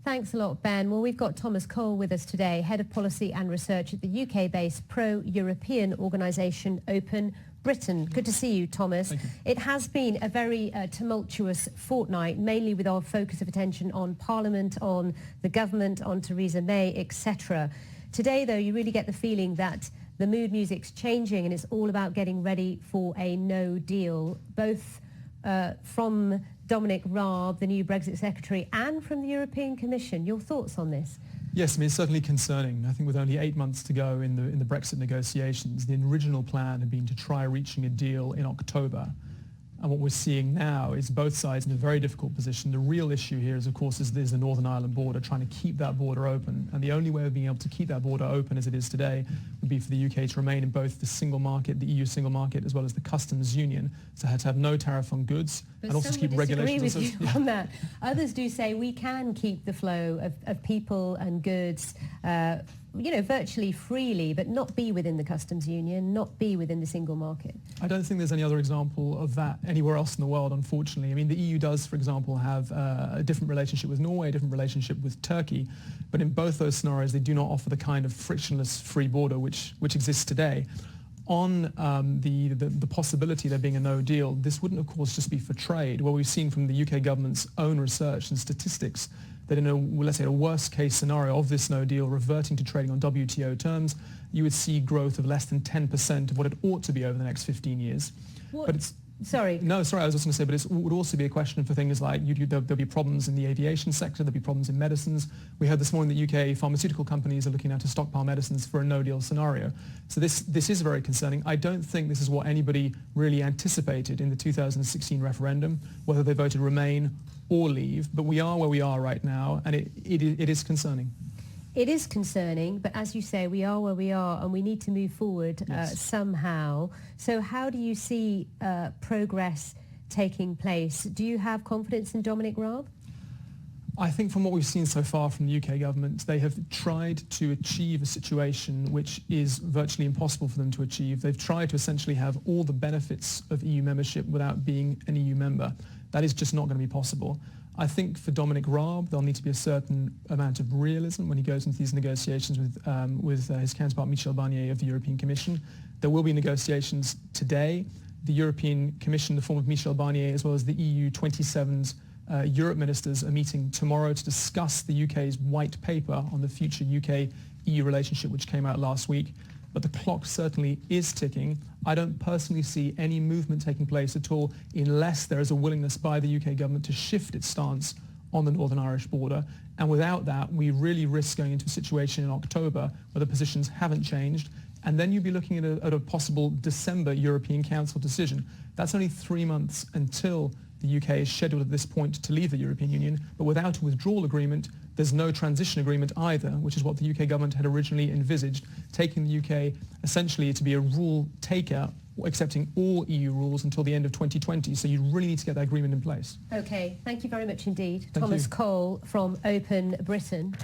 Thanks a lot, Ben. Well, we've got Thomas Cole with us today, Head of Policy and Research at the UK-based pro-European organisation Open Britain. Good to see you, Thomas. Thank you. It has been a very tumultuous fortnight, mainly with our focus of attention on Parliament, on the government, on Theresa May, etc. Today, though, you really get the feeling that the mood music's changing and it's all about getting ready for a no deal, both from Dominic Raab, the new Brexit Secretary, and from the European Commission. Your thoughts on this? Yes, I mean, it's certainly concerning. I think with only 8 months to go in the Brexit negotiations, the original plan had been to try reaching a deal in October. And what we're seeing now is both sides in a very difficult position. The real issue here is, of course, is the Northern Ireland border, trying to keep that border open. And the only way of being able to keep that border open as it is today would be for the UK to remain in both the single market, the EU single market, as well as the customs union, so to have no tariff on goods and also to keep regulations. With you on that. Others do say we can keep the flow of people and goods virtually freely, but not be within the customs union, not be within the single market. I don't think there's any other example of that anywhere else in the world, unfortunately. I mean, the EU does, for example, have a different relationship with Norway, a different relationship with Turkey, but in both those scenarios, they do not offer the kind of frictionless free border which exists today. On the possibility there being a no deal, this wouldn't, of course, just be for trade. Well, we've seen from the UK government's own research and statistics that in let's say, a worst-case scenario of this no deal reverting to trading on WTO terms, you would see growth of less than 10% of what it ought to be over the next 15 years. What? But it's... Sorry. No, sorry, I was just going to say, but it would also be a question for things like there'll be problems in the aviation sector, there'll be problems in medicines. We heard this morning that UK pharmaceutical companies are looking now to stockpile medicines for a no-deal scenario. So this is very concerning. I don't think this is what anybody really anticipated in the 2016 referendum, whether they voted Remain or Leave, but we are where we are right now, and it is concerning. It is concerning, but as you say, we are where we are and we need to move forward somehow. So how do you see progress taking place? Do you have confidence in Dominic Raab? I think from what we've seen so far from the UK government, they have tried to achieve a situation which is virtually impossible for them to achieve. They've tried to essentially have all the benefits of EU membership without being an EU member. That is just not going to be possible. I think for Dominic Raab, there'll need to be a certain amount of realism when he goes into these negotiations with his counterpart Michel Barnier of the European Commission. There will be negotiations today. The European Commission, in the form of Michel Barnier, as well as the EU 27's Europe ministers are meeting tomorrow to discuss the UK's white paper on the future UK-EU relationship, which came out last week. But the clock certainly is ticking. I don't personally see any movement taking place at all unless there is a willingness by the UK government to shift its stance on the Northern Irish border. And without that, we really risk going into a situation in October where the positions haven't changed. And then you'd be looking at a possible December European Council decision. That's only 3 months until the UK is scheduled at this point to leave the European Union, but without a withdrawal agreement, there's no transition agreement either, which is what the UK government had originally envisaged, taking the UK essentially to be a rule taker, accepting all EU rules until the end of 2020. So you really need to get that agreement in place. Okay, thank you very much indeed. Thank Thomas you. Cole from Open Britain.